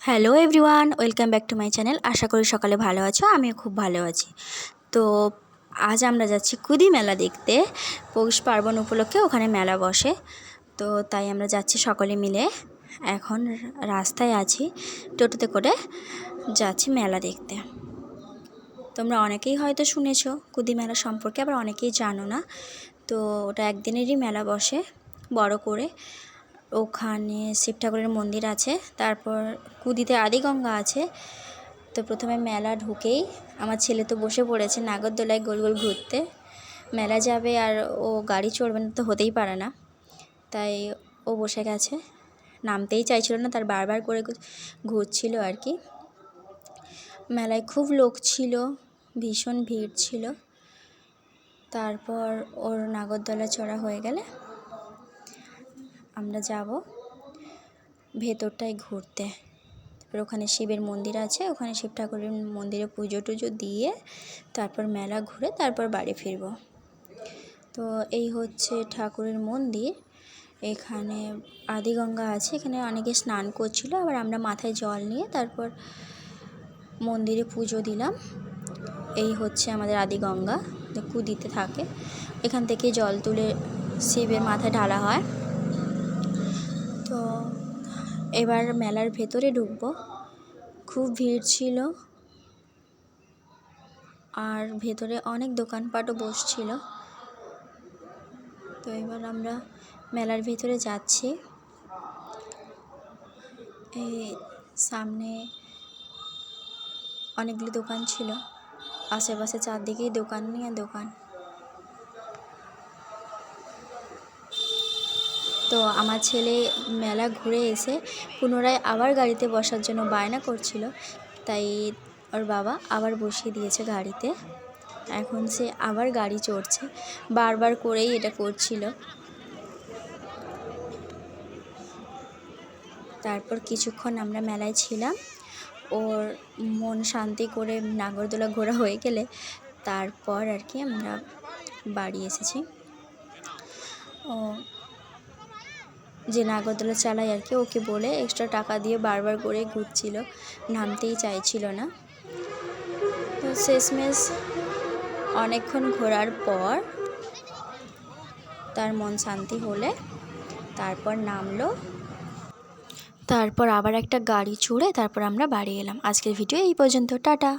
Hello everyone, welcome back to my channel. আশা করি সকালে ভালো আছো, আমিও খুব ভালো আছি। তো আজ আমরা যাচ্ছি কুদি মেলা দেখতে। পৌষ পার্বণ উপলক্ষে ওখানে মেলা বসে, তো তাই আমরা যাচ্ছি সকলে মিলে। এখন রাস্তায় আছি, টোটোতে করে যাচ্ছি মেলা দেখতে। তোমরা অনেকেই হয়তো শুনেছো কুদি মেলা সম্পর্কে, আবার অনেকেই জানো না। তো ওটা একদিনেরই মেলা বসে বড় করে। ওখানে শিব ঠাকুরের মন্দির আছে, তারপর কুদিতে আদিগঙ্গা আছে। তো প্রথমে মেলা ঢুকেই আমার ছেলে তো বসে পড়েছে নাগরদোলায় গোল গোল ঘুরতে। মেলা যাবে আর ও গাড়ি চড়বে না তো হতেই পারে না, তাই ও বসে গেছে, নামতেই চাইছিল না, তার বারবার করে ঘুরছিল আর কি। মেলায় খুব লোক ছিল, ভীষণ ভিড় ছিল। তারপর ওর নাগরদোলা চড়া হয়ে গেলে আমরা যাব ভেতরটায় ঘুরতে। তারপর ওখানে শিবের মন্দির আছে, ওখানে শিব ঠাকুরের মন্দিরে পুজো টুজো দিয়ে তারপর মেলা ঘুরে তারপর বাড়ি ফিরব। তো এই হচ্ছে ঠাকুরের মন্দির। এখানে আদিগঙ্গা আছে, এখানে অনেকে স্নান করছিল, আবার আমরা মাথায় জল নিয়ে তারপর মন্দিরে পুজো দিলাম। এই হচ্ছে আমাদের আদিগঙ্গা, কুদিতে থাকে। এখান থেকে জল তুলে শিবের মাথায় ঢালা হয়। তো এবার মেলার ভেতরে ঢুকবো। খুব ভিড় ছিল, আর ভেতরে অনেক দোকানপাটও বসছিল। তো এবার আমরা মেলার ভেতরে যাচ্ছি। এই সামনে অনেকগুলি দোকান ছিল, আশেপাশে চারদিকেই দোকান নিয়ে দোকান। তো আমার ছেলে মেলা ঘুরে এসে পুনরায় আবার গাড়িতে বসার জন্য বায়না করছিল, তাই ওর বাবা আবার বসিয়ে দিয়েছে গাড়িতে। এখন সে আবার গাড়ি চড়ছে, বারবার করেই এটা করছিল। তারপর কিছুক্ষণ আমরা মেলায় ছিলাম। ওর মন শান্তি করে নাগরদোলা ঘোরা হয়ে গেলে তারপর আর কি আমরা বাড়ি এসেছি। ও যে নাগরদোলা চালায় আর কি, ওকে বলে এক্সট্রা টাকা দিয়ে বারবার করে ঘুরছিল, নামতেই চাইছিল না। তো শেষমেশ অনেকক্ষণ ঘোরার পর তার মন শান্তি হলে তারপর নামলো। তারপর আবার একটা গাড়ি চড়ে তারপর আমরা বাড়ি এলাম। আজকের ভিডিও এই পর্যন্ত, টাটা।